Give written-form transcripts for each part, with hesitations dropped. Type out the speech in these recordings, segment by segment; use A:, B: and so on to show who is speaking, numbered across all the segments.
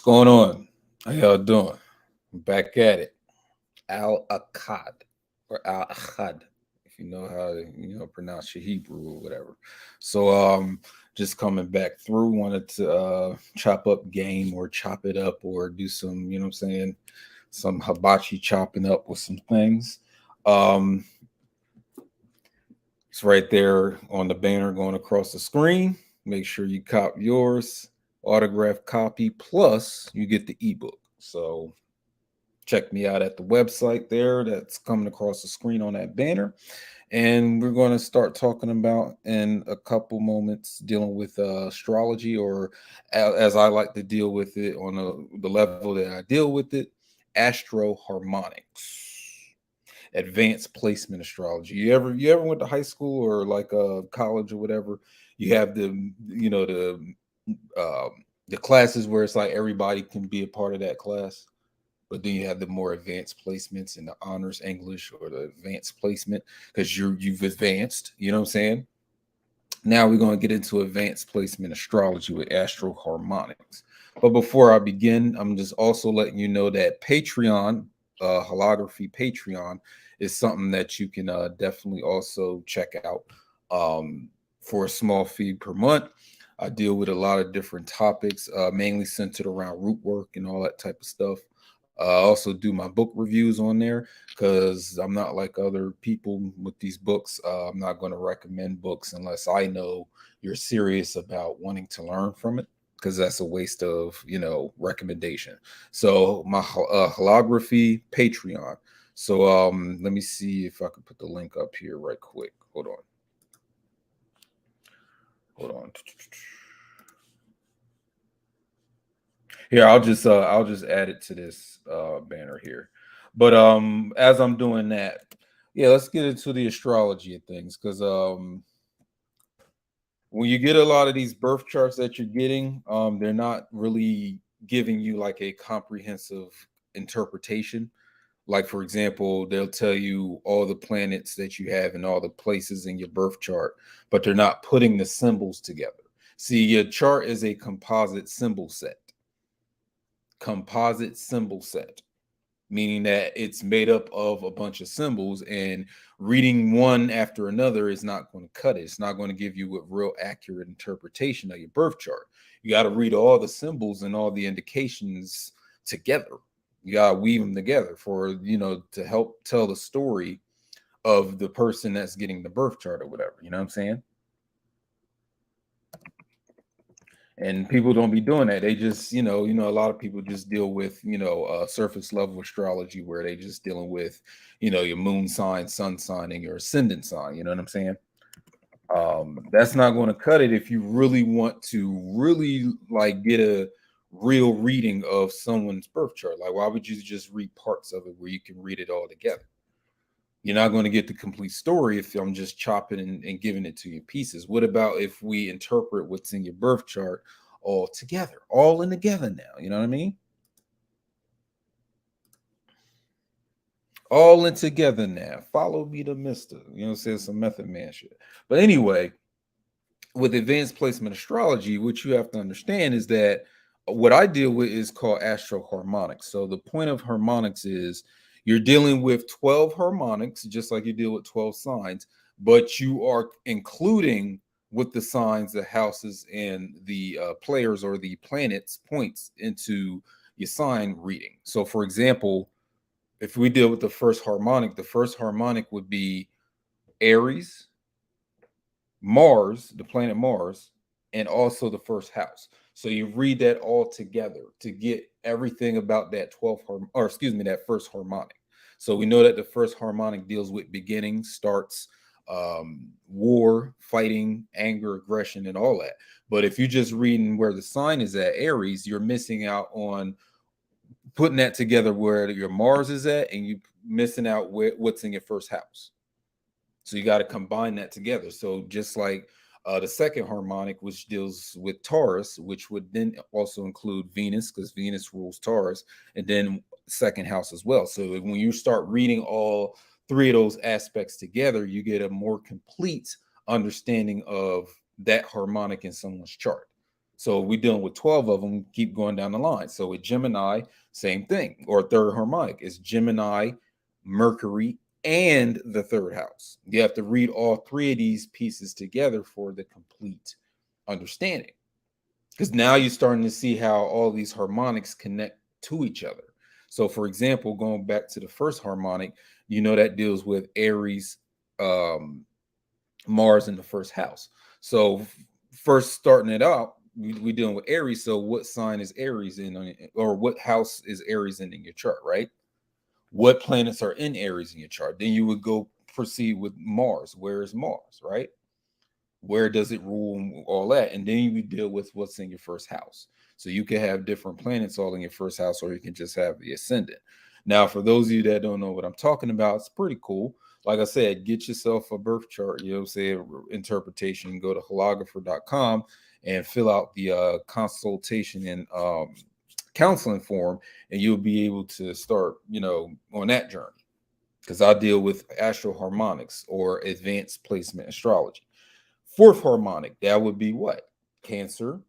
A: What's going on? How y'all doing? I'm back at it. Al Achad or Al Achad, if you know how to pronounce your Hebrew or whatever. So just coming back through, wanted to chop up game or chop it up or do some, what I'm saying, some hibachi chopping up with some things. Um it's right there on the banner going across the screen. Make sure you cop yours, autograph copy, plus you get the ebook. So check me out at the website there that's coming across the screen on that banner. And we're going to start talking about in a couple moments dealing with astrology, or as I like to deal with it on the level that I deal with it, Astro-Harmonics, advanced placement astrology. You ever went to high school or like college or whatever? You have the classes where it's like everybody can be a part of that class, but then you have the more advanced placements in the honors English or the advanced placement because you've advanced. You know what I'm saying? Now we're going to get into advanced placement astrology with Astro-Harmonics. But before I begin, I'm just also letting you know that Patreon, Holography Patreon, is something that you can definitely also check out for a small fee per month. I deal with a lot of different topics, mainly centered around root work and all that type of stuff. I also do my book reviews on there because I'm not like other people with these books. I'm not going to recommend books unless I know you're serious about wanting to learn from it, because that's a waste of recommendation. So my holography Patreon. So let me see if I can put the link up here right quick. Hold on. Here, I'll just add it to this banner here. But as I'm doing that, yeah, let's get into the astrology of things, because when you get a lot of these birth charts that you're getting, they're not really giving you like a comprehensive interpretation. Like, for example, they'll tell you all the planets that you have and all the places in your birth chart, but they're not putting the symbols together. See, your chart is a composite symbol set, meaning that it's made up of a bunch of symbols, and reading one after another is not going to cut it. It's not going to give you a real accurate interpretation of your birth chart. You got to read all the symbols and all the indications together. You got to weave them together for, to help tell the story of the person that's getting the birth chart or whatever. You know what I'm saying? And people don't be doing that. They just, a lot of people just deal with, surface level astrology, where they just dealing with, your moon sign, sun sign, and your ascendant sign. You know what I'm saying? That's not going to cut it if you really want to really like get a real reading of someone's birth chart. Like, why would you just read parts of it where you can read it all together? You're not going to get the complete story if I'm just chopping and giving it to you pieces. What about if we interpret what's in your birth chart all together, all in together now? You know what I mean? All in together now. Follow me to Mister. You know what I'm saying? Some Method Man shit. But anyway, with advanced placement astrology, what you have to understand is that what I deal with is called Astro-Harmonics. So the point of harmonics is you're dealing with 12 harmonics, just like you deal with 12 signs, but you are including with the signs, the houses, and the players or the planets points into your sign reading. So, for example, if we deal with the first harmonic would be Aries, Mars, the planet Mars, and also the first house. So you read that all together to get everything about that 12th or excuse me, that first harmonic. So we know that the first harmonic deals with beginning, starts, war, fighting, anger, aggression, and all that. But if you're just reading where the sign is at, Aries, you're missing out on putting that together where your Mars is at, and you missing out what's in your first house. So you got to combine that together. So just like the second harmonic, which deals with Taurus, which would then also include Venus, because Venus rules Taurus, and then second house as well. So when you start reading all three of those aspects together, you get a more complete understanding of that harmonic in someone's chart. So we're dealing with 12 of them, keep going down the line. So with Gemini, same thing. Or third harmonic is Gemini, Mercury, and the third house. You have to read all three of these pieces together for the complete understanding. Because now you're starting to see how all these harmonics connect to each other. So, for example, going back to the first harmonic, that deals with Aries, Mars in the first house. So, first starting it out, we dealing with Aries. So, what sign is Aries in, or what house is Aries in your chart, right? What planets are in Aries in your chart? Then you would go proceed with Mars. Where is Mars, right? Where does it rule, all that? And then you deal with what's in your first house. So you can have different planets all in your first house, or you can just have the ascendant. Now, for those of you that don't know what I'm talking about, it's pretty cool. Like I said, get yourself a birth chart, say interpretation. Go to holographer.com and fill out the consultation and counseling form, and you'll be able to start, on that journey. Because I deal with Astro-Harmonics or advanced placement astrology. Fourth harmonic, that would be what? Cancer,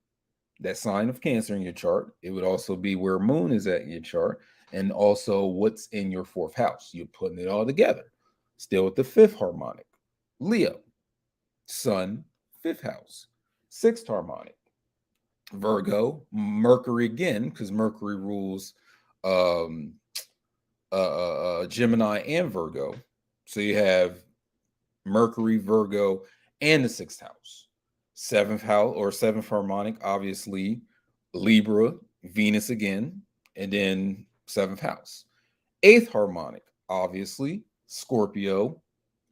A: that sign of Cancer in your chart. It would also be where Moon is at in your chart, and also what's in your fourth house. You're putting it all together. Still with the fifth harmonic, Leo, Sun, fifth house. Sixth harmonic, Virgo, Mercury again, because Mercury rules Gemini and Virgo. So you have Mercury, Virgo, and the sixth house. Seventh house or seventh harmonic, obviously, Libra, Venus again, and then seventh house. Eighth harmonic, obviously, Scorpio,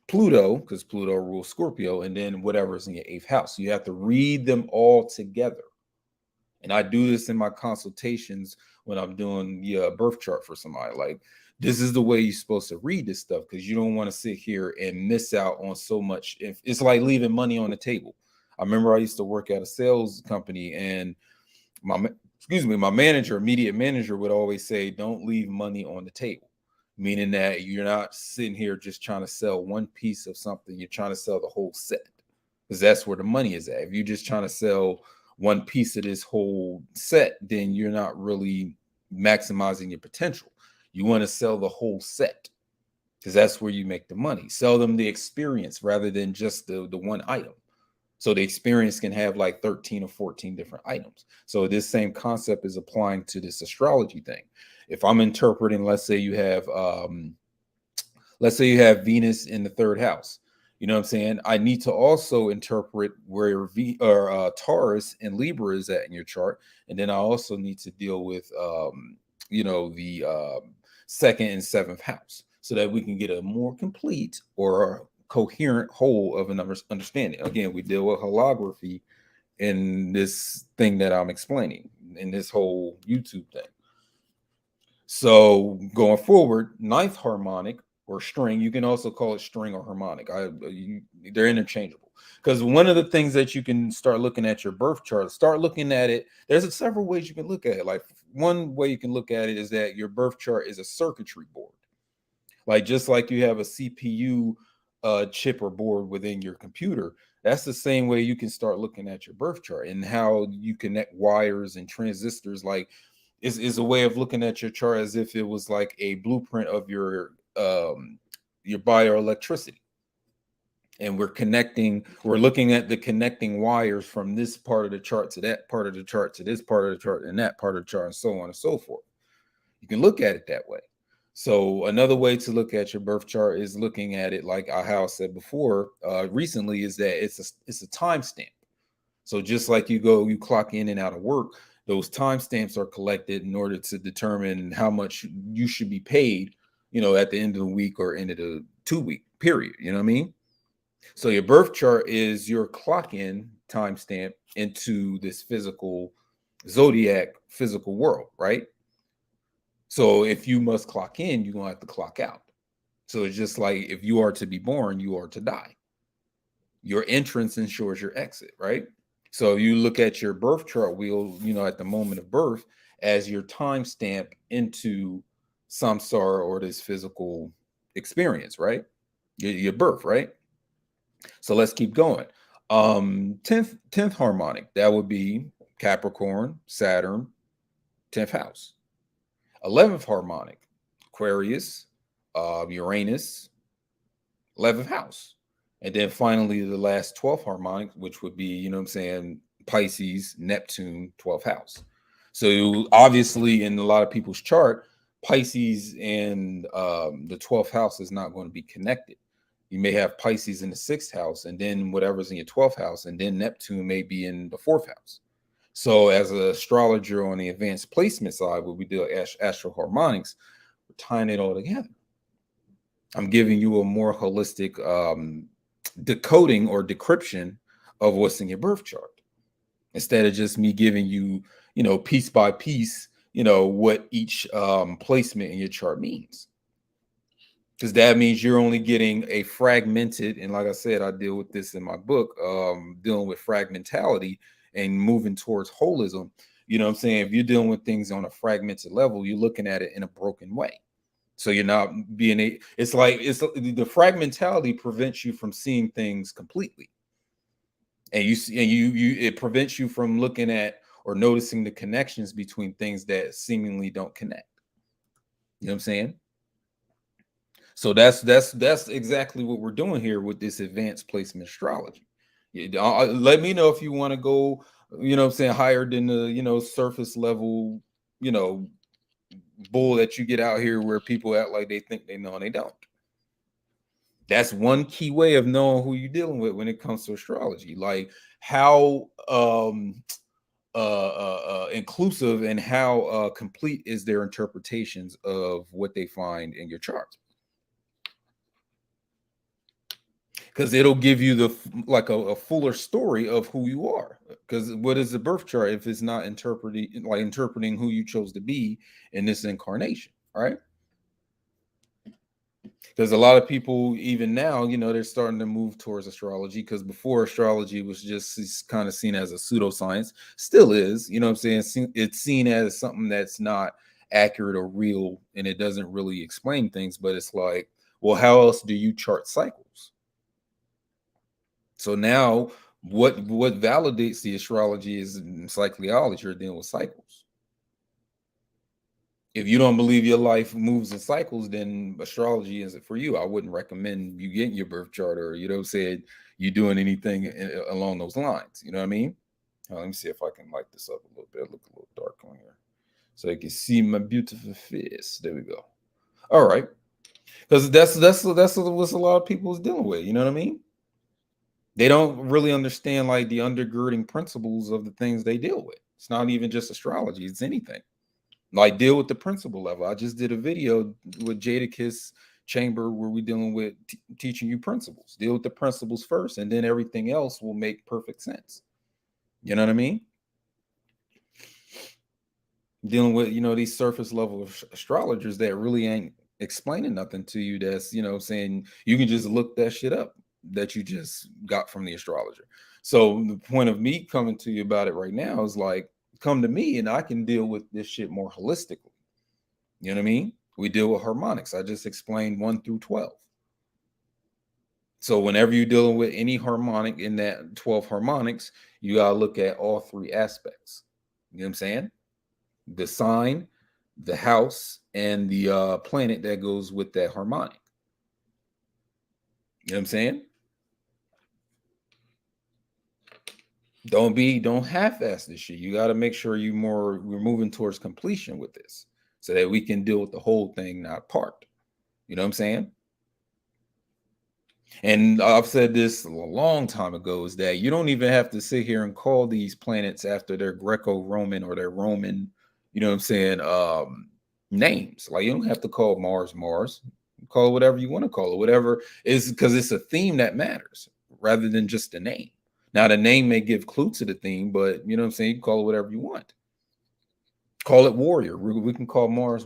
A: Pluto, because Pluto rules Scorpio, and then whatever's in your eighth house. So you have to read them all together. And I do this in my consultations when I'm doing the birth chart for somebody. Like, this is the way you're supposed to read this stuff, because you don't want to sit here and miss out on so much. If it's like leaving money on the table. I remember I used to work at a sales company, and my manager, immediate manager, would always say, "Don't leave money on the table," meaning that you're not sitting here just trying to sell one piece of something. You're trying to sell the whole set, because that's where the money is at. If you're just trying to sell one piece of this whole set, then you're not really maximizing your potential. You want to sell the whole set, because that's where you make the money. Sell them the experience rather than just the one item. So the experience can have like 13 or 14 different items. So this same concept is applying to this astrology thing. If I'm interpreting, let's say you have Venus in the third house. You know what I'm saying? I need to also interpret where Taurus and Libra is at in your chart. And then I also need to deal with, the second and seventh house, so that we can get a more complete or coherent whole of an understanding. Again, we deal with holography in this thing that I'm explaining in this whole YouTube thing. So going forward, ninth harmonic or string, you can also call it string or harmonic. They're interchangeable, because one of the things that you can start looking at your birth chart, start looking at it. There's several ways you can look at it. Like, one way you can look at it is that your birth chart is a circuitry board. Like, just like you have a CPU chip or board within your computer, that's the same way you can start looking at your birth chart and how you connect wires and transistors. Like, is a way of looking at your chart as if it was like a blueprint of your bioelectricity. And we're looking at the connecting wires from this part of the chart to that part of the chart to this part of the chart and that part of the chart, and so on and so forth. You can look at it that way. So another way to look at your birth chart is looking at it like how I said before recently, is that it's a timestamp. So just like you clock in and out of work, those timestamps are collected in order to determine how much you should be paid, at the end of the week or end of the 2-week period. You know what I mean? So your birth chart is your clock in timestamp into this physical zodiac physical world, right? So if you must clock in, you're gonna have to clock out. So it's just like, if you are to be born, you are to die. Your entrance ensures your exit, right? So you look at your birth chart wheel, at the moment of birth, as your timestamp into samsara, or this physical experience, right? Your birth, right? So let's keep going. 10th harmonic, that would be Capricorn, Saturn, 10th house. 11th harmonic, Aquarius, Uranus, 11th house. And then finally, the last 12th harmonic, which would be, you know what I'm saying, Pisces, Neptune, 12th house. So obviously, in a lot of people's chart, Pisces and the 12th house is not going to be connected. You may have Pisces in the 6th house, and then whatever's in your 12th house, and then Neptune may be in the 4th house. So as an astrologer on the advanced placement side, where we do Astro-Harmonics, we're tying it all together. I'm giving you a more holistic decoding or decryption of what's in your birth chart, instead of just me giving you, you know, piece by piece, you know, what each placement in your chart means. Because that means you're only getting a fragmented, and like I said, I deal with this in my book, dealing with fragmentality and moving towards holism. You know what I'm saying? If you're dealing with things on a fragmented level, you're looking at it in a broken way. So you're not being it's like the fragmentality prevents you from seeing things completely. And it prevents you from looking at or noticing the connections between things that seemingly don't connect. You know what I'm saying? So that's exactly what we're doing here with this advanced placement astrology. Let me know if you want to go, you know what I'm saying, higher than the, you know, surface level, you know, bull that you get out here where people act like they think they know and they don't. That's one key way of knowing who you're dealing with when it comes to astrology. Like how inclusive and how complete is their interpretations of what they find in your chart. Because it'll give you the like a fuller story of who you are. Because what is the birth chart if it's not interpreting who you chose to be in this incarnation, right? Because a lot of people, even now, you know, they're starting to move towards astrology. Because before, astrology was just kind of seen as a pseudoscience, still is. You know what I'm saying? It's seen as something that's not accurate or real, and it doesn't really explain things. But it's like, well, how else do you chart cycles? So now, what validates the astrology is psychology. You're dealing with cycles. If you don't believe your life moves in cycles, then astrology isn't for you. I wouldn't recommend you getting your birth chart, or, you know, said you doing anything along those lines. You know what I mean? Let me see if I can light this up a little bit. Look a little dark on here, so you can see my beautiful face. There we go. All right, because that's what a lot of people is dealing with. You know what I mean? They don't really understand like the undergirding principles of the things they deal with. It's not even just astrology; it's anything. Like deal with the principle level. I just did a video with Jadakiss Chamber where we're dealing with teaching you principles. Deal with the principles first, and then everything else will make perfect sense. You know what I mean? Dealing with, you know, these surface level astrologers that really ain't explaining nothing to you. That's, you know, saying you can just look that shit up that you just got from the astrologer. So the point of me coming to you about it right now is like, come to me and I can deal with this shit more holistically. You know what I mean? We deal with harmonics. I just explained 1 through 12. So whenever you're dealing with any harmonic in that 12 harmonics, you got to look at all three aspects. You know what I'm saying? The sign, the house, and the planet that goes with that harmonic. You know what I'm saying? Don't half-ass this shit. You got to make sure we're moving towards completion with this so that we can deal with the whole thing, not part. You know what I'm saying? And I've said this a long time ago, is that you don't even have to sit here and call these planets after their Greco-Roman or their Roman, you know what I'm saying, names. Like you don't have to call Mars Mars. Call it whatever you want to call it, whatever is, because it's a theme that matters rather than just a name. Now the name may give clue to the theme, but you know what I'm saying, you can call it whatever you want. Call it warrior. We can call Mars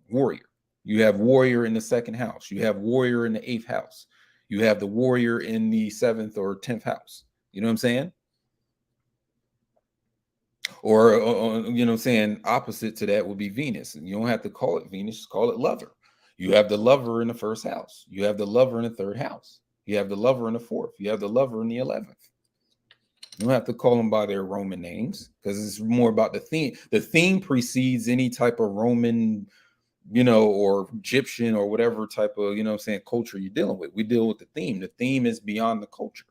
A: warrior. You have warrior in the 2nd house. You have warrior in the 8th house. You have the warrior in the 7th or 10th house. You know what I'm saying? Or, you know what I'm saying, opposite to that would be Venus. And you don't have to call it Venus, just call it lover. You have the lover in the 1st house. You have the lover in the 3rd house. You have the lover in the 4th. You have the lover in the 11th. You don't have to call them by their Roman names because it's more about the theme. The theme precedes any type of Roman, or Egyptian or whatever type of, culture you're dealing with. We deal with the theme. The theme is beyond the culture.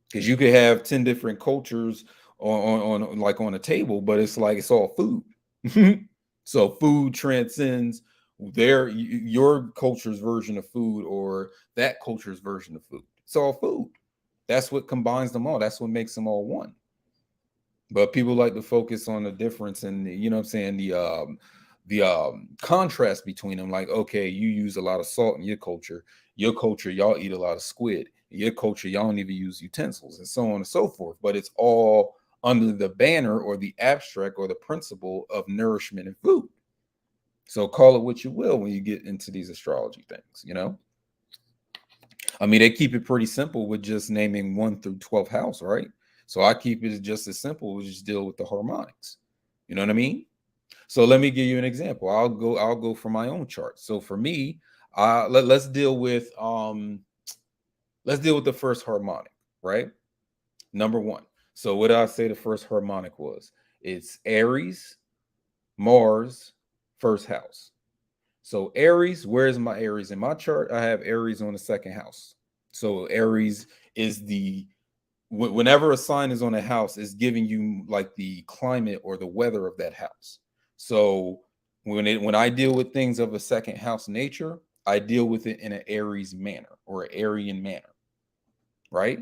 A: Because you could have 10 different cultures on like on a table, but it's like it's all food. So food transcends your culture's version of food or that culture's version of food. It's all food. That's what combines them all. That's what makes them all one. But people like to focus on the difference and the contrast between them. Like, okay, you use a lot of salt in your culture. Your culture, y'all eat a lot of squid. In your culture, y'all don't even use utensils, and so on and so forth. But it's all under the banner or the abstract or the principle of nourishment and food. So call it what you will when you get into these astrology things, I mean, they keep it pretty simple with just naming 1 through 12th house, right? So I keep it just as simple as just deal with the harmonics. You know what I mean? So let me give you an example. I'll go for my own chart. So for me, let's deal with the first harmonic, right? Number 1. So what did I say the first harmonic was? It's Aries, Mars, first house. So Aries, where's my Aries in my chart? I have Aries on the second house. So Aries is whenever a sign is on a house, it's giving you like the climate or the weather of that house. So when I deal with things of a second house nature, I deal with it in an Aries manner or an Aryan manner, right?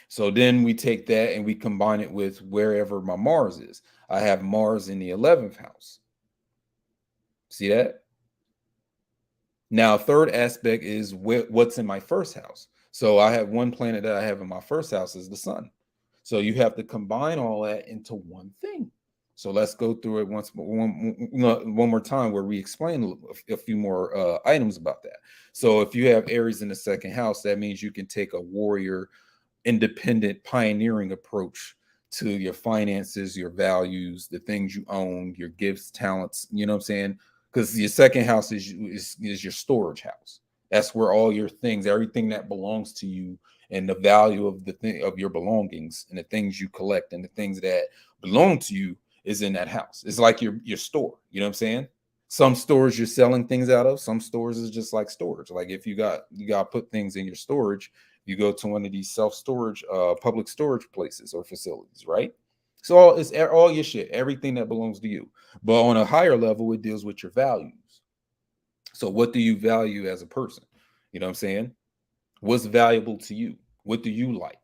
A: So then we take that and we combine it with wherever my Mars is. I have Mars in the 11th house. See that? Now, third aspect is what's in my first house. So I have one planet that I have in my first house is the sun. So you have to combine all that into one thing. So let's go through it one more time where we explain a few more items about that. So if you have Aries in the second house, that means you can take a warrior, independent, pioneering approach to your finances, your values, the things you own, your gifts, talents. You know what I'm saying? Because your second house is your storage house. That's where all your things, everything that belongs to you, and the value of the thing of your belongings and the things you collect and the things that belong to you is in that house. It's like your store. You know what I'm saying? Some stores you're selling things out of. Some stores is just like storage. Like if you got to put things in your storage, you go to one of these self-storage, public storage places or facilities, right? So it's all your shit, everything that belongs to you. But on a higher level, it deals with your values. So what do you value as a person? You know what I'm saying? What's valuable to you? What do you like?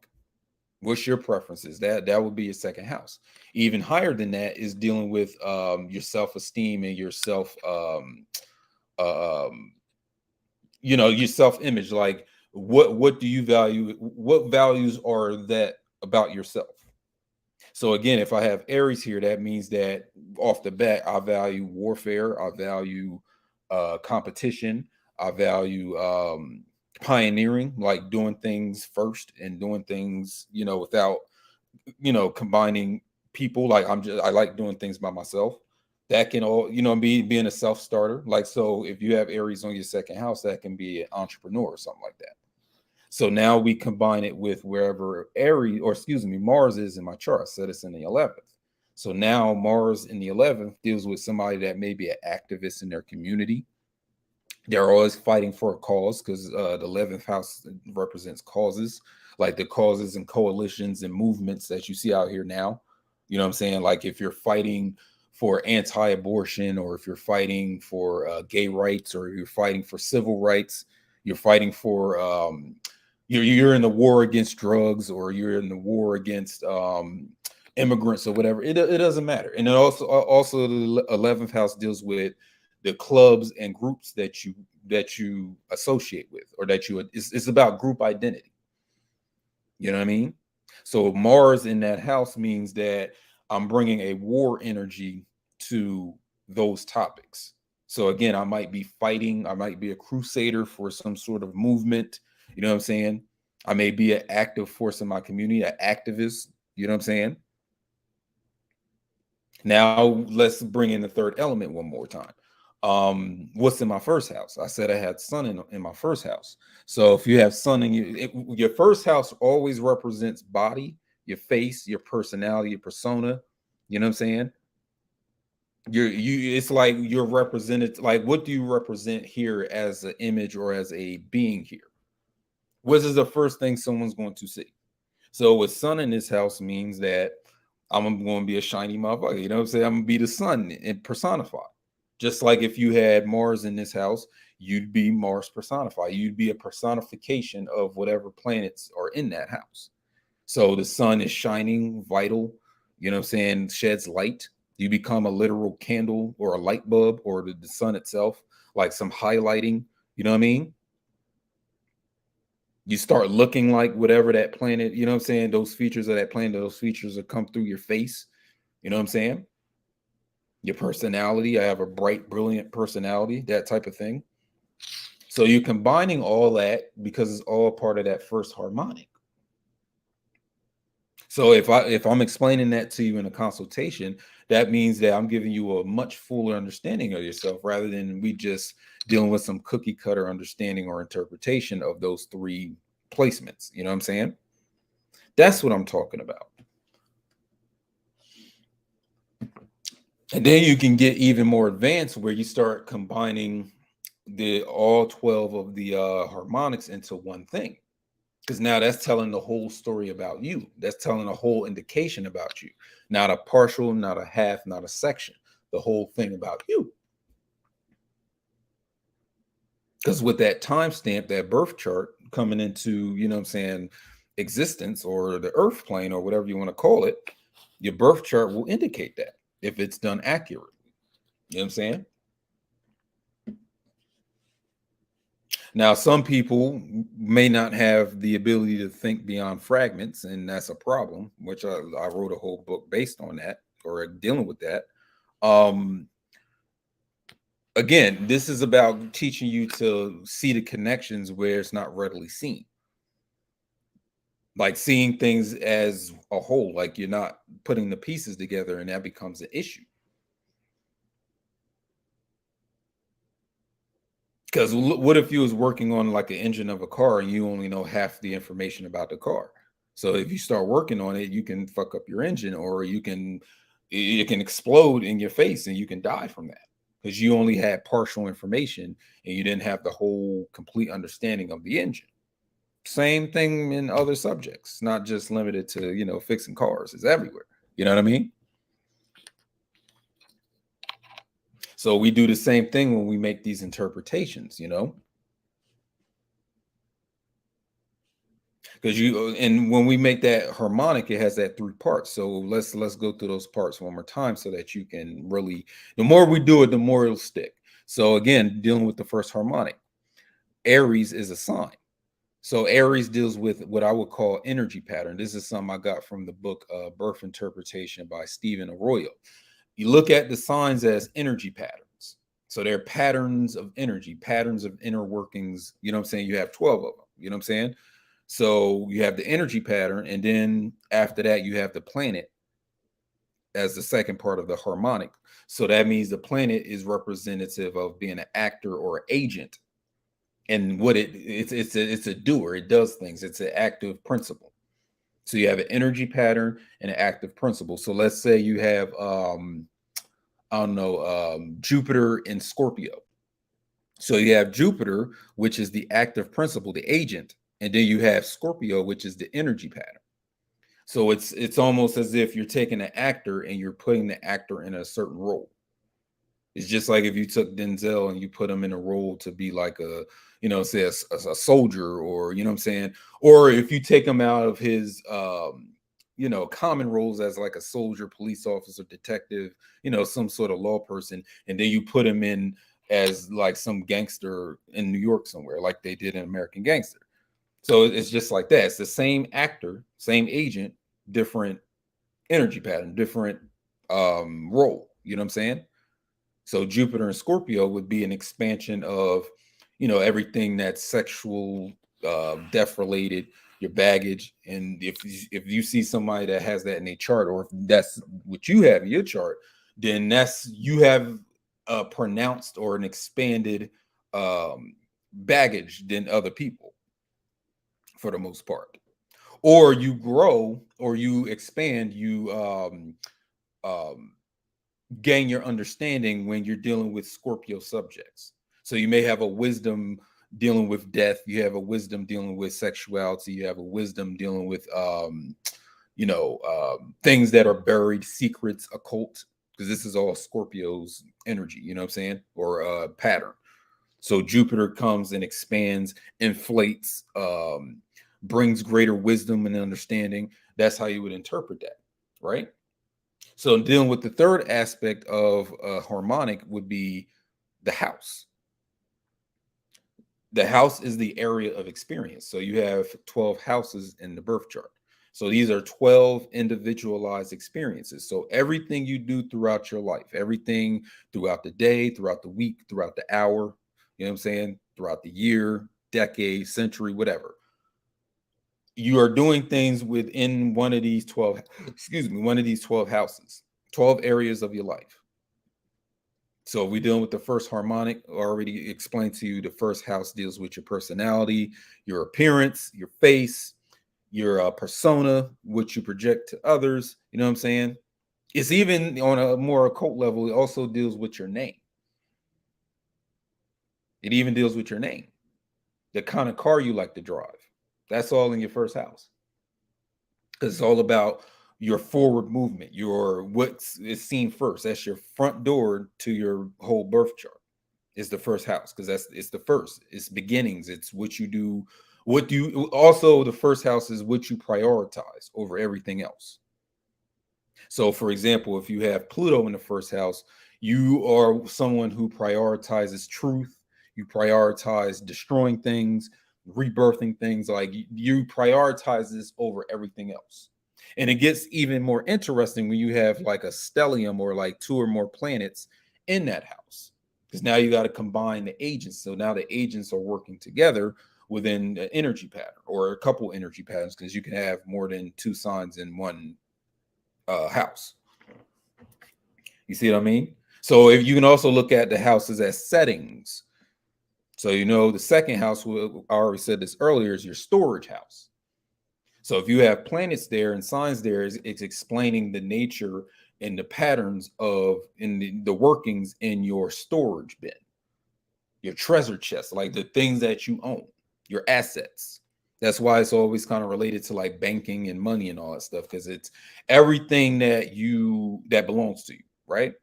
A: What's your preferences? That would be your second house. Even higher than that is dealing with your self-esteem and your your self-image. Like what do you value? What values are that about yourself? So again, if I have Aries here, that means that off the bat, I value warfare, I value competition, I value pioneering, like doing things first and doing things, without, combining people. Like I like doing things by myself. That can all, being a self-starter. Like, so if you have Aries on your second house, that can be an entrepreneur or something like that. So now we combine it with wherever Mars is in my chart. I said it's in the 11th. So now Mars in the 11th deals with somebody that may be an activist in their community. They're always fighting for a cause because the 11th house represents causes, like the causes and coalitions and movements that you see out here now. You know what I'm saying? Like if you're fighting for anti-abortion, or if you're fighting for gay rights, or you're fighting for civil rights, you're fighting for you're in the war against drugs, or you're in the war against immigrants or whatever. It doesn't matter. And then also the 11th house deals with the clubs and groups that you associate with, or it's about group identity. You know what I mean? So Mars in that house means that I'm bringing a war energy to those topics. So again, I might be fighting, I might be a crusader for some sort of movement. You know what I'm saying? I may be an active force in my community, an activist. You know what I'm saying? Now let's bring in the third element one more time. What's in my first house? I said I had sun in my first house. So if you have sun in your first house always represents body, your face, your personality, your persona. You know what I'm saying? It's like you're represented. Like, what do you represent here as an image or as a being here? What is the first thing someone's going to see? So with sun in this house means that I'm going to be a shiny motherfucker. You know what I'm saying? I'm going to be the sun and personified. Just like if you had Mars in this house, you'd be Mars personified. You'd be a personification of whatever planets are in that house. So the sun is shining, vital, you know what I'm saying, sheds light. You become a literal candle or a light bulb, or the sun itself, like some highlighting, you know what I mean? You start looking like whatever that planet, you know what I'm saying? Those features of that planet, those features that come through your face, you know what I'm saying? Your personality, I have a bright, brilliant personality, that type of thing. So you're combining all that because it's all part of that first harmonic. So if I'm explaining that to you in a consultation, that means that I'm giving you a much fuller understanding of yourself rather than we just dealing with some cookie cutter understanding or interpretation of those three placements. You know what I'm saying? That's what I'm talking about. And then you can get even more advanced where you start combining all 12 of the harmonics into one thing. Because now that's telling the whole story about you. That's telling a whole indication about you. Not a partial, not a half, not a section. The whole thing about you. Because with that timestamp, that birth chart coming into, you know what I'm saying, existence or the earth plane or whatever you want to call it, your birth chart will indicate that if it's done accurately. You know what I'm saying? Now, some people may not have the ability to think beyond fragments, and that's a problem, which I wrote a whole book based on that or dealing with that. Again, this is about teaching you to see the connections where it's not readily seen. Like seeing things as a whole, like you're not putting the pieces together, and that becomes an issue. Because what if you was working on like an engine of a car and you only know half the information about the car? So if you start working on it, you can fuck up your engine, or it can explode in your face and you can die from that because you only had partial information and you didn't have the whole complete understanding of the engine. Same thing in other subjects, not just limited to, you know, fixing cars. It's everywhere. You know what I mean? So we do the same thing when we make these interpretations, you know, because and when we make that harmonic, it has that three parts. So let's go through those parts one more time so that you can really, the more we do it, the more it'll stick. So again, dealing with the first harmonic, Aries is a sign. So Aries deals with what I would call energy pattern. This is something I got from the book Birth Interpretation by Stephen Arroyo. You look at the signs as energy patterns. So they're patterns of energy, patterns of inner workings. You know what I'm saying? You have 12 of them. You know what I'm saying? So you have the energy pattern, and then after that, you have the planet as the second part of the harmonic. So that means the planet is representative of being an actor or agent. And what it's a doer. It does things. It's an active principle. So you have an energy pattern and an active principle. So let's say you have I don't know, Jupiter in Scorpio. So you have Jupiter, which is the active principle, the agent, and then you have Scorpio, which is the energy pattern. So it's almost as if you're taking an actor and you're putting the actor in a certain role. It's just like if you took Denzel and you put him in a role to be like a, you know, say a soldier, or, you know what I'm saying? Or if you take him out of his, you know, common roles as like a soldier, police officer, detective, you know, some sort of law person, and then you put him in as like some gangster in New York somewhere, like they did in American Gangster. So it's just like that. It's the same actor, same agent, different energy pattern, different role. You know what I'm saying? So Jupiter and Scorpio would be an expansion of, you know, everything that's sexual, death related, your baggage. And if you see somebody that has that in a chart, or if that's what you have in your chart, then that's, you have pronounced or an expanded baggage than other people, for the most part. Or you grow or you expand, you um, gain your understanding when you're dealing with Scorpio subjects. So you may have a wisdom dealing with death, you have a wisdom dealing with sexuality, you have a wisdom dealing with things that are buried, secrets, occult, because this is all Scorpio's energy, you know what I'm saying, or pattern. So Jupiter comes and expands, inflates, brings greater wisdom and understanding. That's how you would interpret that, right? So dealing with the third aspect of harmonic would be the house. The house is the area of experience. So you have 12 houses in the birth chart. So these are 12 individualized experiences. So everything you do throughout your life, everything throughout the day, throughout the week, throughout the hour, you know what I'm saying, throughout the year, decade, century, whatever, you are doing things within one of these 12, one of these 12 houses, 12 areas of your life. So we're dealing with the first harmonic. I already explained to you the first house deals with your personality, your appearance, your face, your persona, what you project to others. You know what I'm saying? It's even on a more occult level, it also deals with your name. It even deals with your name, the kind of car you like to drive. That's all in your first house. Because it's all about your forward movement, your what's is seen first. That's your front door to your whole birth chart. Is the first house, because it's the first. It's beginnings. It's what you do. What do you also the first house is what you prioritize over everything else. So, for example, if you have Pluto in the first house, you are someone who prioritizes truth. You prioritize destroying things, rebirthing things. Like you prioritize this over everything else. And it gets even more interesting when you have like a stellium or like two or more planets in that house, because now you got to combine the agents. So now the agents are working together within an energy pattern or a couple energy patterns, because you can have more than two signs in one house. You see what I mean? So if you can also look at the houses as settings. So the second house, I already said this earlier, is your storage house. So if you have planets there and signs there, it's explaining the nature and the patterns of in the workings in your storage bin, your treasure chest, like the things that you own, your assets. That's why it's always kind of related to like banking and money and all that stuff, because it's everything that belongs to you, right?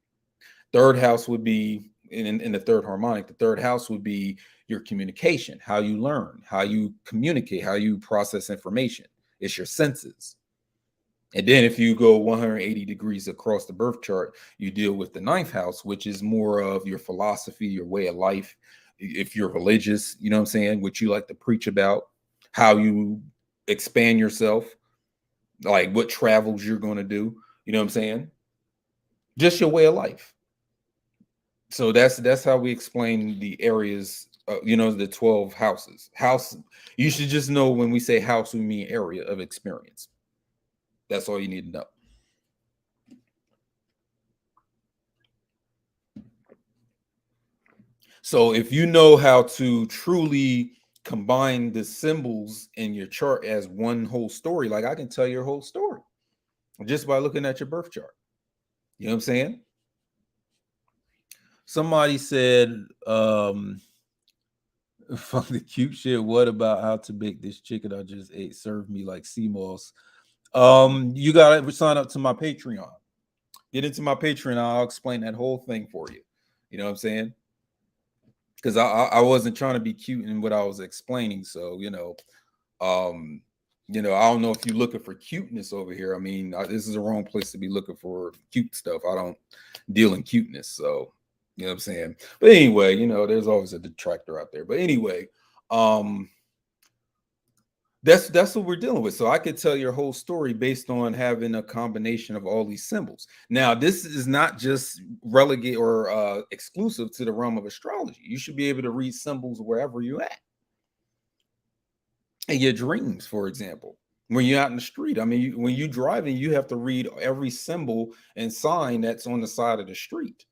A: Third house would be in the third harmonic. The third house would be your communication, how you learn, how you communicate, how you process information. It's your senses. And then if you go 180 degrees across the birth chart, you deal with the ninth house, which is more of your philosophy, your way of life. If you're religious, you know what I'm saying, what you like to preach about, how you expand yourself, like what travels you're going to do, you know what I'm saying? Just your way of life. So that's how we explain the areas, the 12 houses. House, you should just know when we say house, we mean area of experience. That's all you need to know. So if you know how to truly combine the symbols in your chart as one whole story, like I can tell your whole story just by looking at your birth chart. You know what I'm saying? Somebody said, fuck the cute shit. What about how to make this chicken I just ate serve me like sea moss? You gotta sign up to my Patreon. Get into my Patreon. I'll explain that whole thing for you. You know what I'm saying? Because I wasn't trying to be cute in what I was explaining. So I don't know if you're looking for cuteness over here. I mean, this is the wrong place to be looking for cute stuff. I don't deal in cuteness. So you know what I'm saying? But anyway, there's always a detractor out there. But anyway, that's what we're dealing with. So I could tell your whole story based on having a combination of all these symbols. Now, this is not just relegate or exclusive to the realm of astrology. You should be able to read symbols wherever you're at. In your dreams, for example, when you're out in the street. I mean, when you're driving, you have to read every symbol and sign that's on the side of the street.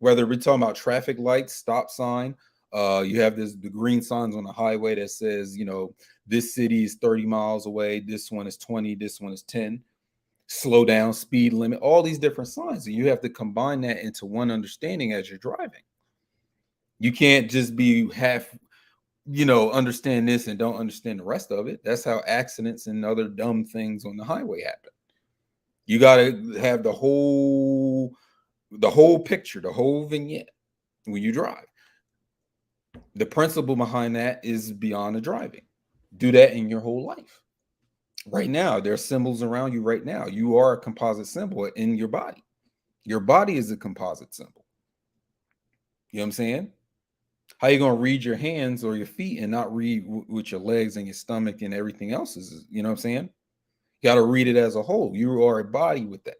A: Whether we're talking about traffic lights, stop sign, you have the green signs on the highway that says, you know, this city is 30 miles away, this one is 20, this one is 10, slow down, speed limit, all these different signs. And you have to combine that into one understanding as you're driving. You can't just be half, you know, understand this and don't understand the rest of it. That's how accidents and other dumb things on the highway happen. You got to have the whole picture, the whole vignette when you drive. The principle behind that is beyond the driving. Do that in your whole life. Right now, there are symbols around you right now. You are a composite symbol in your body. Your body is a composite symbol. You know what I'm saying? How you going to read your hands or your feet and not read with your legs and your stomach and everything else is, you know what I'm saying? You got to read it as a whole. You are a body with that.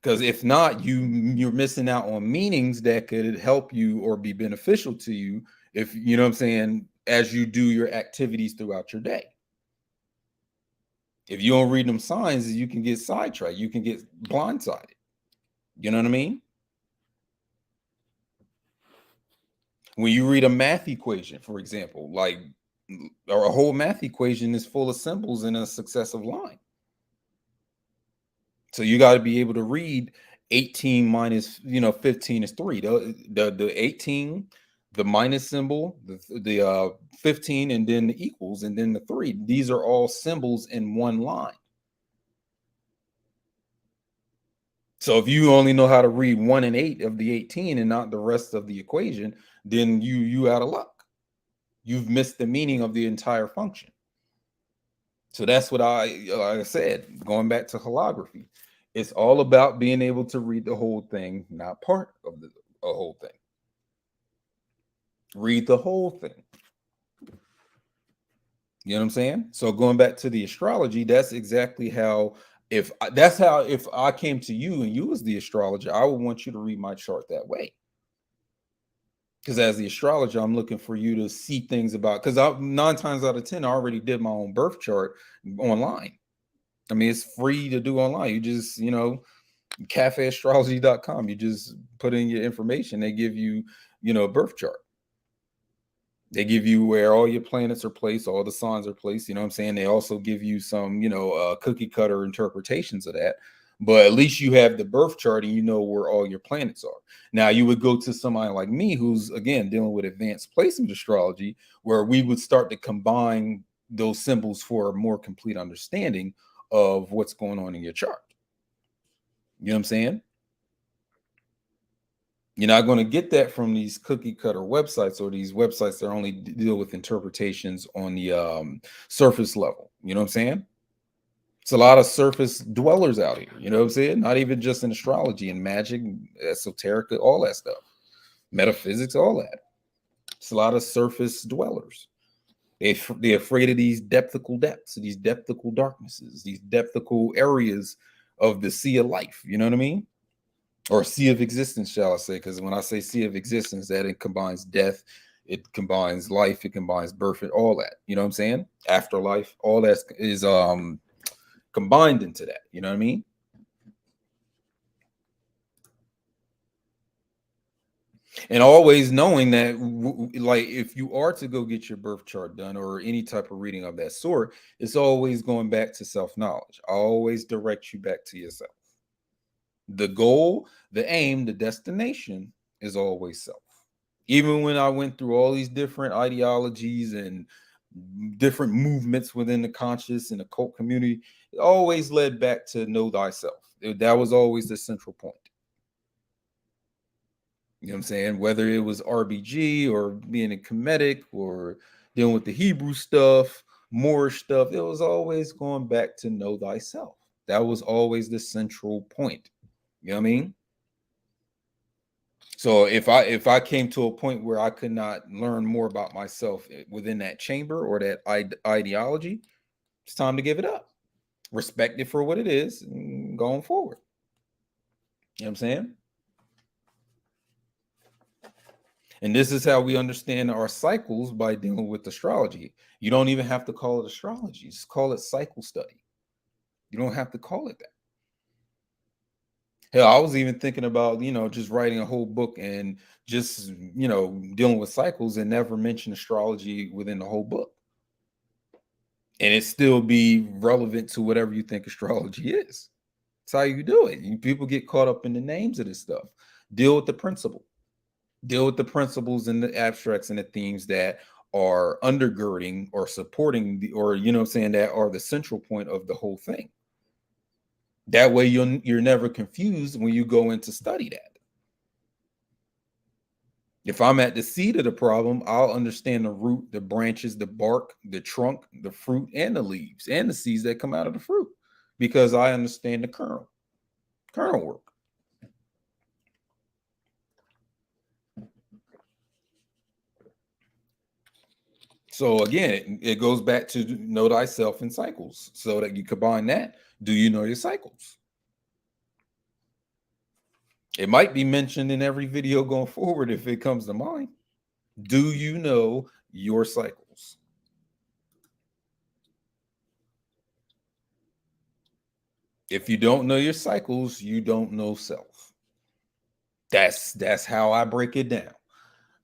A: Because if not, you're missing out on meanings that could help you or be beneficial to you if, you know what I'm saying, as you do your activities throughout your day. If you don't read them signs, you can get sidetracked. You can get blindsided. You know what I mean? When you read a math equation, for example, like, or a whole math equation is full of symbols in a successive line. So you got to be able to read 18 minus, you know, 15 is 3. The 18, the minus symbol, the 15, and then the equals, and then the 3. These are all symbols in one line. So if you only know how to read 1 and 8 of the 18 and not the rest of the equation, then you out of luck. You've missed the meaning of the entire function. So that's what like I said, going back to holography. It's all about being able to read the whole thing, not part of the whole thing. Read the whole thing. You know what I'm saying? So going back to the astrology, that's exactly how, if I came to you and you was the astrologer, I would want you to read my chart that way. Because as the astrologer, I'm looking for you to see things about, because 9 times out of 10, I already did my own birth chart online. I mean, it's free to do online. You just, you know, cafeastrology.com. You just put in your information. They give you, you know, a birth chart. They give you where all your planets are placed, all the signs are placed. You know what I'm saying? They also give you some, you know, cookie cutter interpretations of that. But at least you have the birth chart and you know where all your planets are. Now, you would go to somebody like me who's, again, dealing with advanced placement astrology, where we would start to combine those symbols for a more complete understanding of what's going on in your chart. You know what I'm saying? You're not going to get that from these cookie cutter websites or these websites that only deal with interpretations on the surface level. You know what I'm saying? It's a lot of surface dwellers out here. You know what I'm saying? Not even just in astrology and magic, esoteric, all that stuff, metaphysics, all that. It's a lot of surface dwellers. They're afraid of these depthical depths, these depthical darknesses, these depthical areas of the sea of life. You know what I mean? Or sea of existence, shall I say? Because when I say sea of existence, that it combines death, it combines life, it combines birth, and all that. You know what I'm saying? Afterlife, all that is combined into that. You know what I mean? And always knowing that, like, if you are to go get your birth chart done or any type of reading of that sort, it's always going back to self-knowledge. I always direct you back to yourself. The goal, the aim, the destination is always self. Even when I went through all these different ideologies and different movements within the conscious and occult community, it always led back to know thyself. That was always the central point. You know what I'm saying? Whether it was RBG or being a Kemetic or dealing with the Hebrew stuff, Moorish stuff, it was always going back to know thyself. That was always the central point. You know what I mean? So if I came to a point where I could not learn more about myself within that chamber or that ideology, it's time to give it up. Respect it for what it is and going forward. You know what I'm saying? And this is how we understand our cycles by dealing with astrology. You don't even have to call it astrology. Just call it cycle study. You don't have to call it that. Hell, I was even thinking about, just writing a whole book and just, dealing with cycles and never mention astrology within the whole book. And it still be relevant to whatever you think astrology is. That's how you do it. People get caught up in the names of this stuff. Deal with the principle. Deal with the principles and the abstracts and the themes that are undergirding or supporting or saying, that are the central point of the whole thing. That way you're never confused when you go in to study that. If I'm at the seed of the problem, I'll understand the root, the branches, the bark, the trunk, the fruit, and the leaves, and the seeds that come out of the fruit, because I understand the kernel work. So again, it goes back to know thyself in cycles. So that you combine that, do you know your cycles? It might be mentioned in every video going forward if it comes to mind. Do you know your cycles? If you don't know your cycles, you don't know self. That's how I break it down.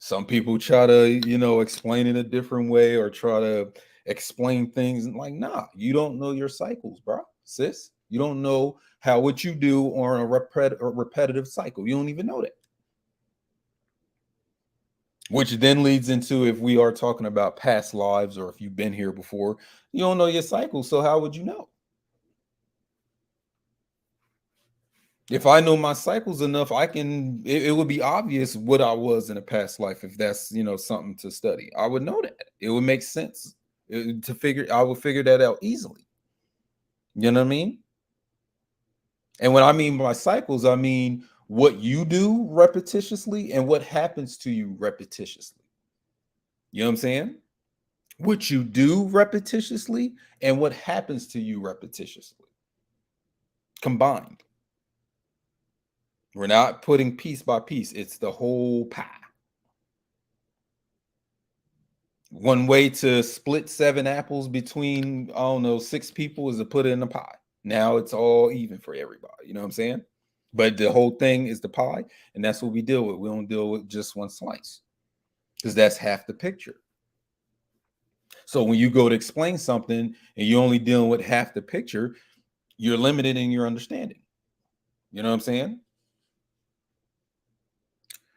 A: Some people try to, explain it a different way or try to explain things like, nah, you don't know your cycles, bro, sis. You don't know how what you do on a repetitive cycle. You don't even know that. Which then leads into, if we are talking about past lives or if you've been here before, you don't know your cycle. So how would you know? If I know my cycles enough, it would be obvious what I was in a past life. If that's, something to study, I would know that. It would make sense I would figure that out easily. You know what I mean? And when I mean by cycles, I mean what you do repetitiously and what happens to you repetitiously. You know what I'm saying? What you do repetitiously and what happens to you repetitiously combined. We're not putting piece by piece, it's the whole pie. One way to split 7 apples between, I don't know, 6 people is to put it in a pie. Now it's all even for everybody. You know what I'm saying? But the whole thing is the pie, and that's what we deal with. We don't deal with just one slice, because that's half the picture. So when you go to explain something and you're only dealing with half the picture, you're limited in your understanding. You know what I'm saying?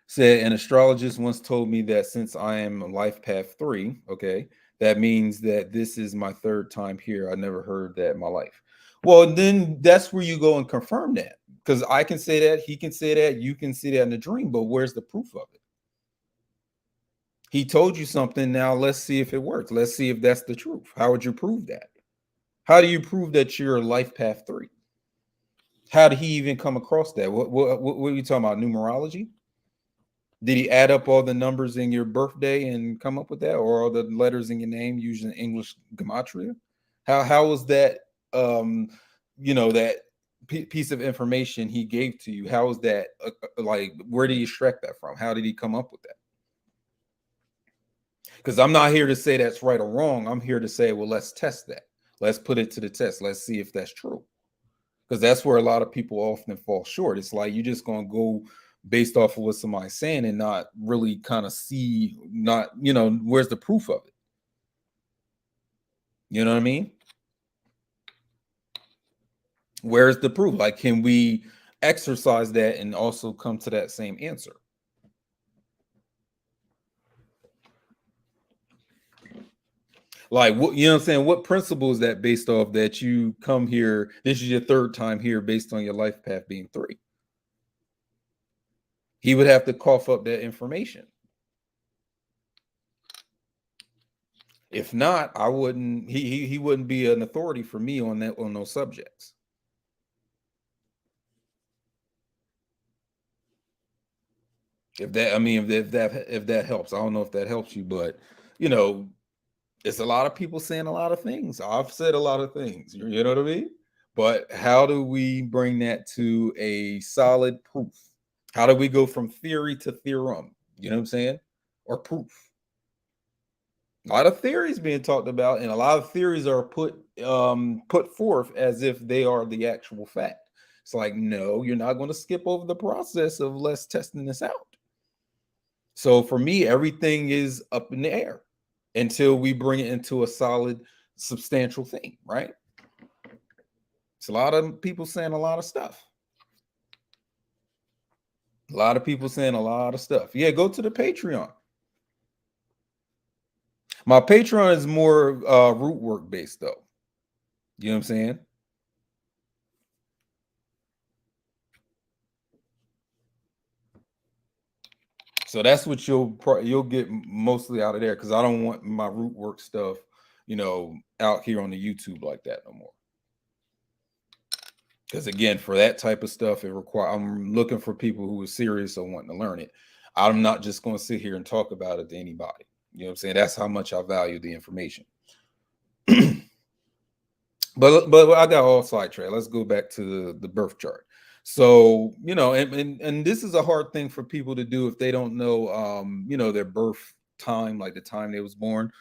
A: Said an astrologist once told me that since I am life path 3, okay, that means that this is my 3rd time here. I never heard that in my life. Well, then that's where you go and confirm that, because I can say that, he can say that, you can see that in the dream, but where's the proof of it? He told you something. Now let's see if it works. Let's see if that's the truth. How would you prove that? How do you prove that you're life path 3? How did he even come across that? What are you talking about? Numerology? Did he add up all the numbers in your birthday and come up with that, or all the letters in your name using English gematria? How was that? That piece of information he gave to you. How was that? Like, where did he extract that from? How did he come up with that? Because I'm not here to say that's right or wrong. I'm here to say, well, let's test that. Let's put it to the test. Let's see if that's true. Because that's where a lot of people often fall short. It's like you're just going to go based off of what somebody's saying and not really kind of see, not, where's the proof of it? You know what I mean? Where's the proof? Like, can we exercise that and also come to that same answer? Like, what, you know what I'm saying? What principle is that based off that you come here? This is your 3rd time here based on your life path being 3. He would have to cough up that information. If not, I wouldn't. He wouldn't be an authority for me on those subjects. If that helps, I don't know if that helps you, but it's a lot of people saying a lot of things. I've said a lot of things. You know what I mean? But how do we bring that to a solid proof? How do we go from theory to theorem? You know what I'm saying? Or proof. A lot of theories being talked about, and a lot of theories are put forth as if they are the actual fact. It's like, no, you're not going to skip over the process of let's testing this out. So for me, everything is up in the air until we bring it into a solid, substantial thing, right? It's a lot of people saying a lot of stuff. A lot of people saying a lot of stuff. Yeah, go to the Patreon. My Patreon is more root work based, though. You know what I'm saying? So that's what you'll get mostly out of there, because I don't want my root work stuff, out here on the YouTube like that no more. Because again, for that type of stuff, I'm looking for people who are serious or wanting to learn it. I'm not just going to sit here and talk about it to anybody. You know what I'm saying? That's how much I value the information. But I got all sidetracked. Let's go back to the birth chart. So, and this is a hard thing for people to do if they don't know, their birth time, like the time they was born,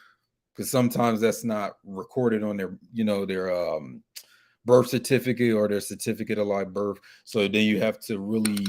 A: because sometimes that's not recorded on their birth certificate or their certificate of live birth. So then you have to really,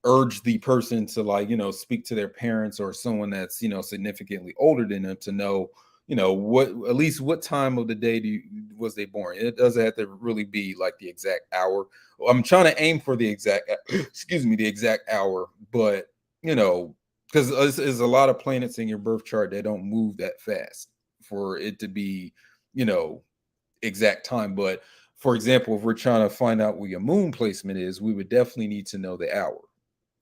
A: urge the person to speak to their parents or someone that's, significantly older than them to know, what time of the day was they born. It doesn't have to really be like the exact hour. I'm trying to aim for the exact the exact hour, but because there's a lot of planets in your birth chart that don't move that fast for it to be exact time. But for example, if we're trying to find out where your moon placement is, we would definitely need to know the hour,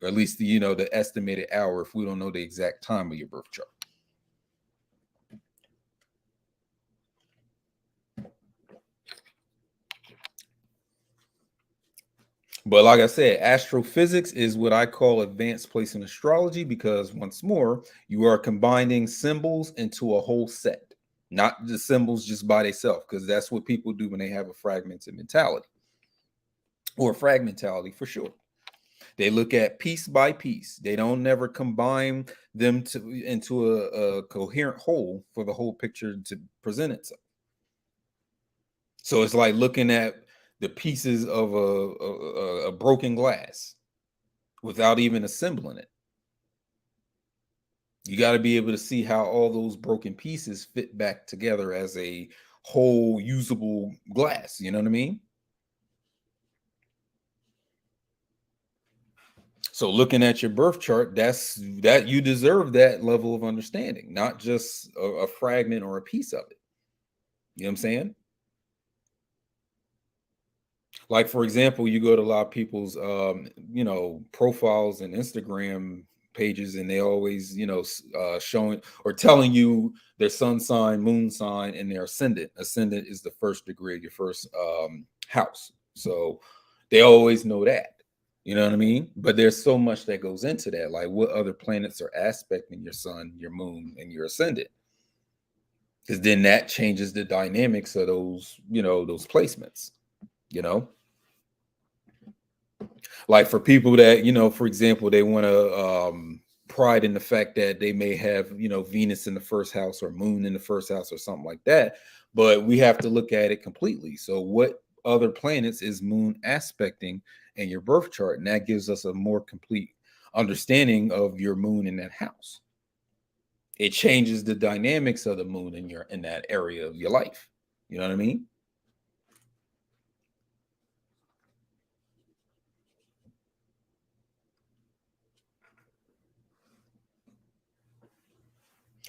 A: or at least the estimated hour if we don't know the exact time of your birth chart. But like I said, astrophysics is what I call advanced placement astrology, because once more, you are combining symbols into a whole set, not the symbols just by themselves, because that's what people do when they have a fragmented mentality, or fragmentality for sure. They look at piece by piece. They don't never combine them into a coherent whole for the whole picture to present itself. So it's like looking at the pieces of a broken glass without even assembling it. You got to be able to see how all those broken pieces fit back together as a whole usable glass. You know what I mean? So looking at your birth chart, that you deserve that level of understanding, not just a fragment or a piece of it. You know what I'm saying? Like, for example, you go to a lot of people's profiles and Instagram pages, and they always showing or telling you their sun sign, moon sign, and their ascendant. Ascendant is the first degree of your first house, so they always know that. You know what I mean? But there's so much that goes into that, like what other planets are aspecting your sun, your moon, and your ascendant, because then that changes the dynamics of those placements. Like for people that for example, they want to pride in the fact that they may have Venus in the first house or moon in the first house or something like that, but we have to look at it completely. So what other planets is moon aspecting in your birth chart, and that gives us a more complete understanding of your moon in that house. It changes the dynamics of the moon in that area of your life. You know what I mean?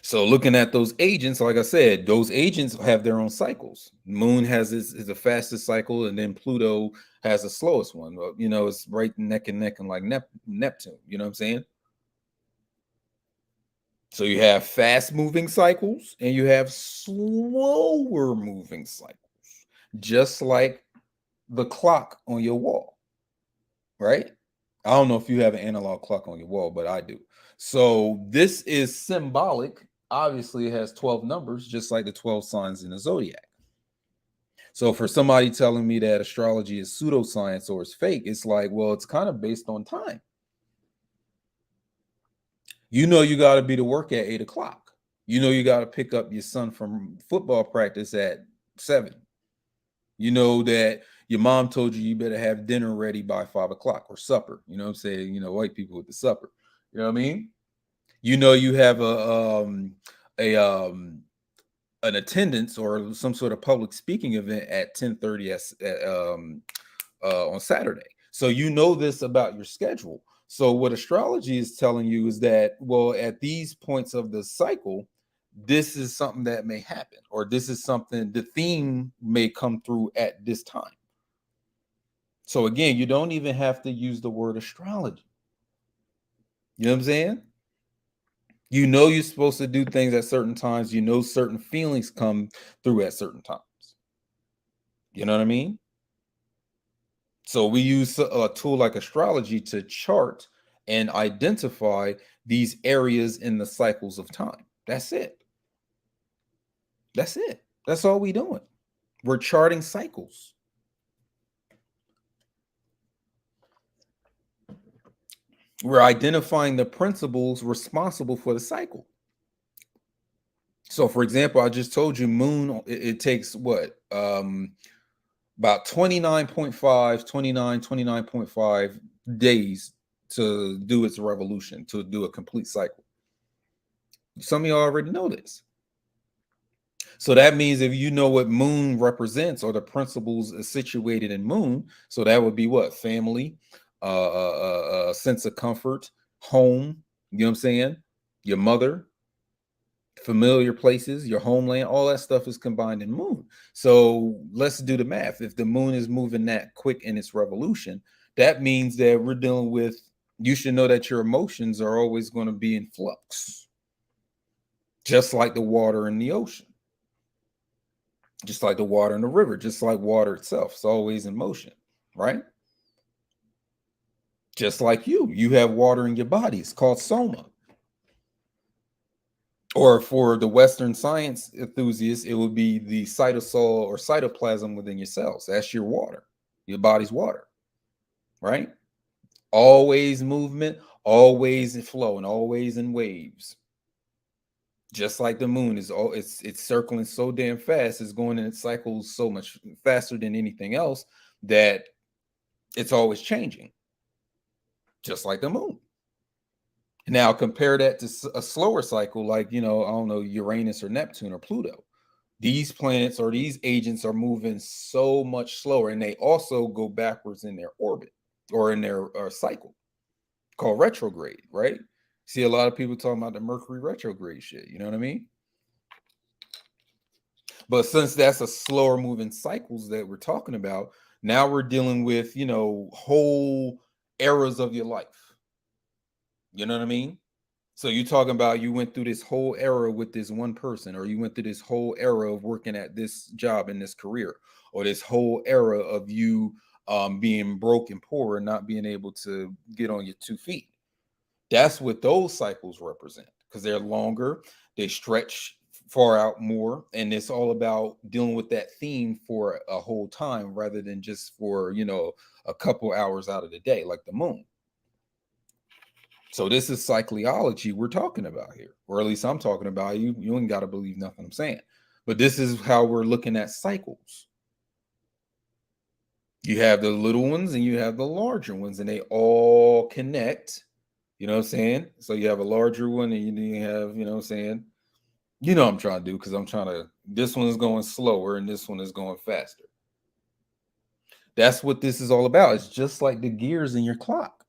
A: So looking at those agents, like I said, those agents have their own cycles. Moon has is the fastest cycle, and then Pluto has the slowest one. It's right neck and neck, and like Neptune. You know what I'm saying? So you have fast moving cycles and you have slower moving cycles, just like the clock on your wall, right? I don't know if you have an analog clock on your wall, but I do. So this is symbolic. Obviously, it has 12 numbers, just like the 12 signs in the zodiac. So for somebody telling me that astrology is pseudoscience or it's fake, it's like, well, it's kind of based on time. You got to be to work at 8 o'clock. You got to pick up your son from football practice at 7. You know that Your mom told you better have dinner ready by 5 o'clock or supper. You know what I'm saying? White people with the supper. You know what I mean? You have a an attendance or some sort of public speaking event at 10:30 on Saturday. So you know this about your schedule. So what astrology is telling you is that, well, at these points of the cycle, this is something that may happen, or this is something, the theme may come through at this time. So again, you don't even have to use the word astrology. You know what I'm saying? You're supposed to do things at certain times. Certain feelings come through at certain times. You know what I mean? So we use a tool like astrology to chart and identify these areas in the cycles of time. That's it. That's it. That's all we're doing. We're charting cycles. We're identifying the principles responsible for the cycle. So, for example, I just told you moon, it takes what? About 29.5 days to do its revolution, to do a complete cycle. Some of you already know this. So that means if you know what moon represents, or the principles situated in moon, so that would be what? Family, sense of comfort, home, you know what I'm saying? Your mother, familiar places, your homeland, all that stuff is combined in moon. So let's do the math. If the moon is moving that quick in its revolution, that means that we're dealing with, you should know that your emotions are always going to be in flux, just like the water in the ocean, just like the water in the river, just like water itself. It's always in motion, right? Just like you have water in your body. It's called soma. Or for the Western science enthusiasts, it would be the cytosol or cytoplasm within your cells. That's your water, your body's water, right? Always movement, always in flow, and always in waves. Just like the moon is, it's circling so damn fast, it's going in its cycles so much faster than anything else that it's always changing. Just like the moon. Now compare that to a slower cycle, like, I don't know, Uranus or Neptune or Pluto. These planets or these agents are moving so much slower, and they also go backwards in their orbit or in their cycle, called retrograde, right? See a lot of people talking about the Mercury retrograde shit, you know what I mean? But since that's a slower moving cycles that we're talking about, now we're dealing with, whole eras of your life. You know what I mean? So you're talking about, you went through this whole era with this one person, or you went through this whole era of working at this job in this career, or this whole era of you being broke and poor and not being able to get on your 2 feet. That's what those cycles represent, because they're longer, they stretch far out more, and it's all about dealing with that theme for a whole time rather than just for, a couple hours out of the day, like the moon. So this is psychology we're talking about here, or at least I'm talking about. You ain't got to believe nothing I'm saying, but this is how we're looking at cycles. You have the little ones and you have the larger ones, and they all connect. You know what I'm saying? So you have a larger one, and you have, you know what I'm saying? You know what I'm trying to do, because this one is going slower and this one is going faster. That's what this is all about. It's just like the gears in your clock.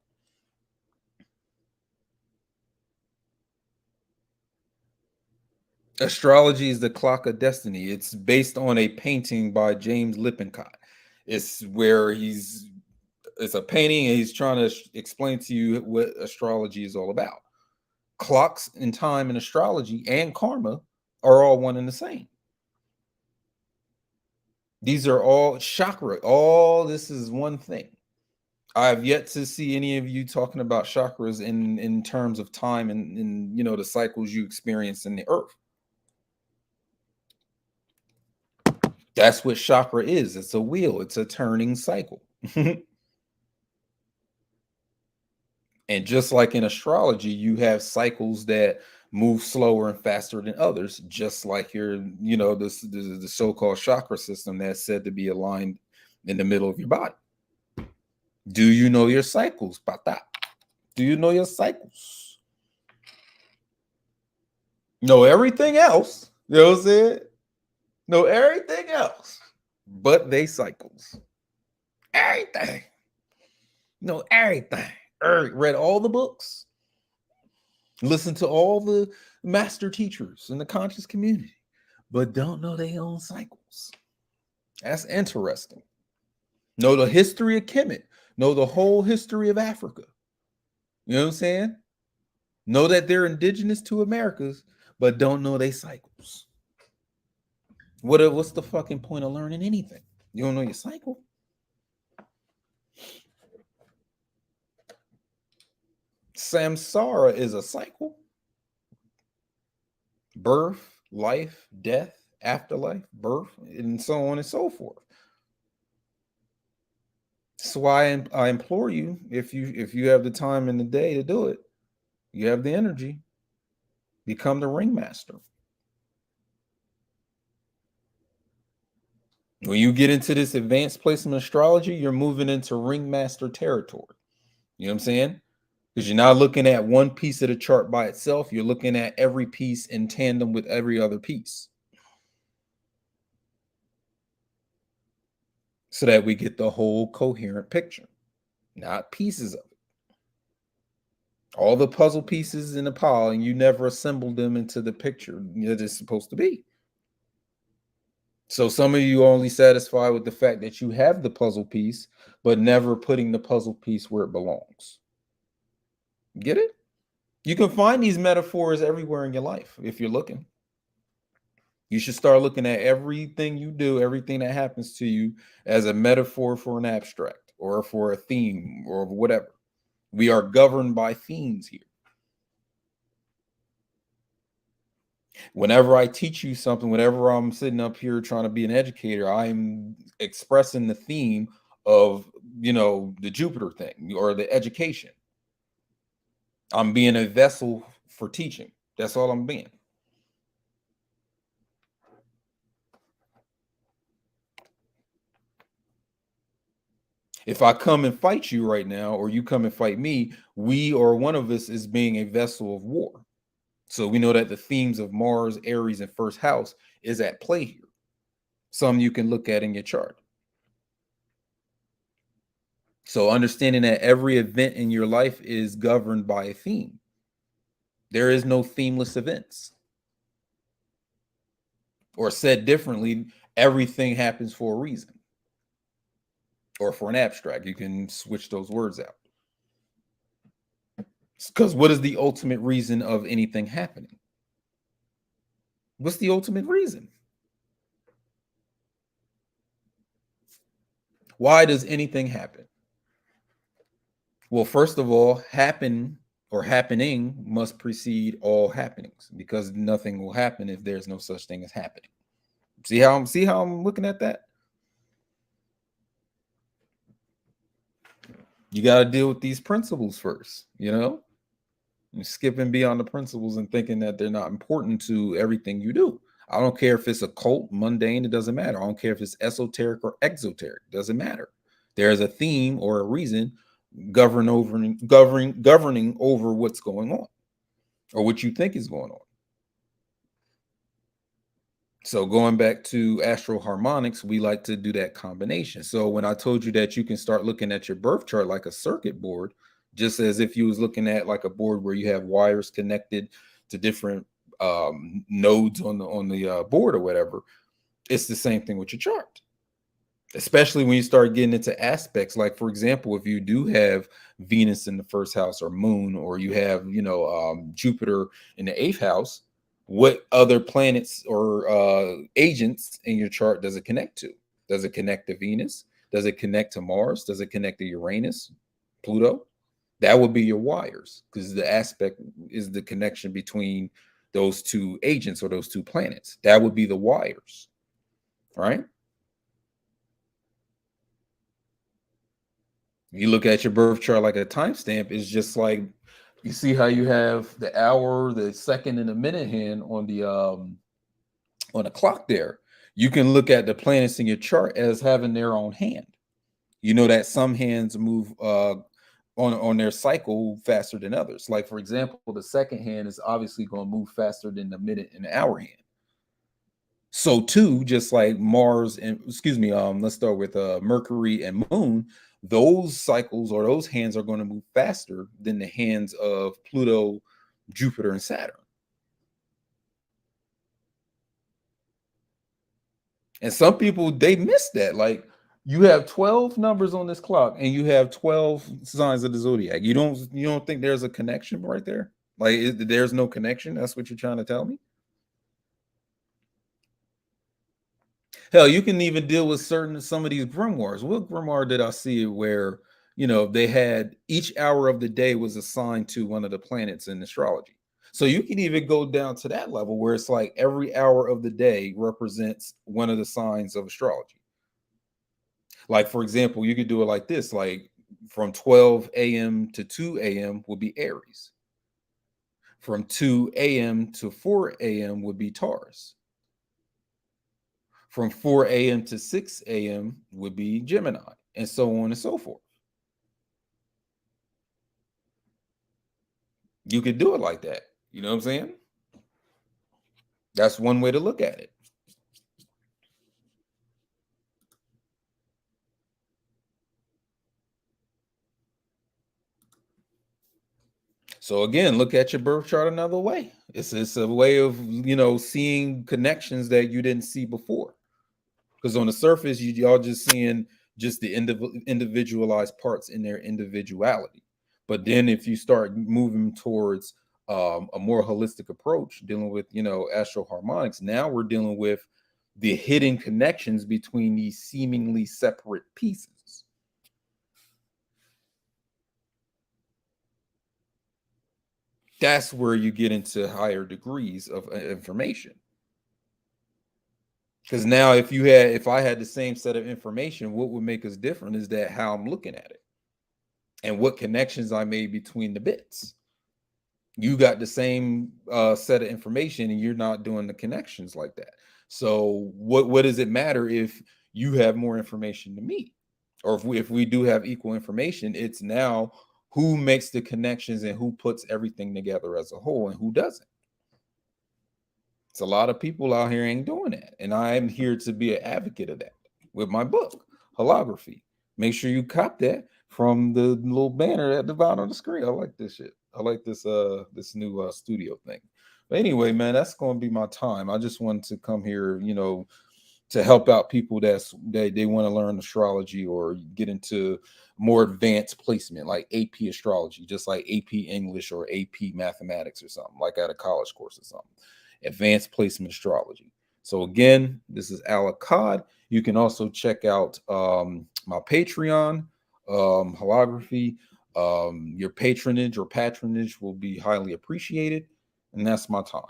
A: Astrology is the clock of destiny. It's based on a painting by James Lippincott. It's where it's a painting, and he's trying to explain to you what astrology is all about. Clocks and time and astrology and karma are all one and the same. These are all chakra. All this is one thing. I have yet to see any of you talking about chakras in terms of time and the cycles you experience in the earth. That's what chakra is. It's a wheel. It's a turning cycle. And just like in astrology, you have cycles that move slower and faster than others, just like the so-called chakra system that's said to be aligned in the middle of your body. Do you know your cycles, pata? Do you know your cycles? Know everything else. You know what I'm saying? Know everything else but they cycles. Everything. Know everything. Read all the books. Listen to all the master teachers in the conscious community, but don't know their own cycles. That's interesting. Know the history of Kemet. Know the whole history of Africa. You know what I'm saying? Know that they're indigenous to Americas, but don't know their cycles. What's the fucking point of learning anything? You don't know your cycle? Samsara is a cycle. Birth, life, death, afterlife, birth, and so on and so forth. That's why I implore you, if you have the time in the day to do it, you have the energy, become the ringmaster. When you get into this advanced placement astrology, you're moving into ringmaster territory. You know what I'm saying? Because you're not looking at one piece of the chart by itself. You're looking at every piece in tandem with every other piece, so that we get the whole coherent picture, not pieces of it. All the puzzle pieces in the pile, and you never assembled them into the picture that it's supposed to be. So some of you are only satisfied with the fact that you have the puzzle piece, but never putting the puzzle piece where it belongs. Get it? You can find these metaphors everywhere in your life if you're looking. You should start looking at everything you do, everything that happens to you, as a metaphor for an abstract or for a theme or whatever. We are governed by themes here. Whenever I teach you something, whenever I'm sitting up here trying to be an educator, I'm expressing the theme of, the Jupiter thing or the education. I'm being a vessel for teaching. That's all I'm being. If I come and fight you right now, or you come and fight me, we or one of us is being a vessel of war. So we know that the themes of Mars, Aries, and first house is at play here. Some you can look at in your chart. So understanding that every event in your life is governed by a theme. There is no themeless events. Or said differently, everything happens for a reason. Or for an abstract. You can switch those words out. Because what is the ultimate reason of anything happening? What's the ultimate reason? Why does anything happen? Well, first of all, happen or happening must precede all happenings, because nothing will happen if there's no such thing as happening. See how I'm looking at that? You got to deal with these principles first, You're skipping beyond the principles and thinking that they're not important to everything you do. I don't care if it's occult, mundane, it doesn't matter. I don't care if it's esoteric or exoteric, it doesn't matter. There's a theme or a reason governing over what's going on, or what you think is going on. So going back to Astro-Harmonics, we like to do that combination. So when I told you that you can start looking at your birth chart like a circuit board, just as if you was looking at like a board where you have wires connected to different nodes on the board or whatever, it's the same thing with your chart. Especially when you start getting into aspects, like, for example, if you do have Venus in the first house or moon, or you have, Jupiter in the eighth house, what other planets or agents in your chart does it connect to? Does it connect to Venus? Does it connect to Mars? Does it connect to Uranus, Pluto? That would be your wires, because the aspect is the connection between those two agents or those two planets. That would be the wires, right? You look at your birth chart like a timestamp, it's just like, you see how you have the hour, the second, and the minute hand on the clock there. You can look at the planets in your chart as having their own hand. You know that some hands move on their cycle faster than others. Like for example, the second hand is obviously going to move faster than the minute and the hour hand. So too, just like Mars and let's start with Mercury and Moon. Those cycles or those hands are going to move faster than the hands of Pluto, Jupiter, and Saturn. And some people they miss that. Like you have 12 numbers on this clock and you have 12 signs of the zodiac. You don't think there's a connection right there? Like there's no connection? That's what you're trying to tell me? Hell, you can even deal with some of these grimoires. What grimoire did I see where they had each hour of the day was assigned to one of the planets in astrology? So you can even go down to that level where it's like every hour of the day represents one of the signs of astrology. Like for example, you could do it like this: like from 12 a.m. to 2 a.m. would be Aries. From 2 a.m. to 4 a.m. would be Taurus. From 4 a.m. to 6 a.m. would be Gemini, and so on and so forth. You could do it like that. You know what I'm saying? That's one way to look at it. So again, look at your birth chart another way. It's a way of seeing connections that you didn't see before. Because on the surface, y'all just seeing just the individualized parts in their individuality. But then if you start moving towards a more holistic approach, dealing with Astro-Harmonics, now we're dealing with the hidden connections between these seemingly separate pieces. That's where you get into higher degrees of information. Because now if I had the same set of information, what would make us different is that how I'm looking at it and what connections I made between the bits. You got the same set of information and you're not doing the connections like that. So what does it matter if you have more information than me? Or if we do have equal information, it's now who makes the connections and who puts everything together as a whole and who doesn't. It's a lot of people out here ain't doing that. And I'm here to be an advocate of that with my book, Wholography. Make sure you cop that from the little banner at the bottom of the screen. I like this shit. I like this new studio thing. But anyway, man, that's going to be my time. I just wanted to come here, to help out people they want to learn astrology or get into more advanced placement like AP astrology, just like AP English or AP mathematics or something like at a college course or something. Advanced placement astrology. So again, this is Al Achad. You can also check out my Patreon, Holography. Your patronage will be highly appreciated. And that's my time.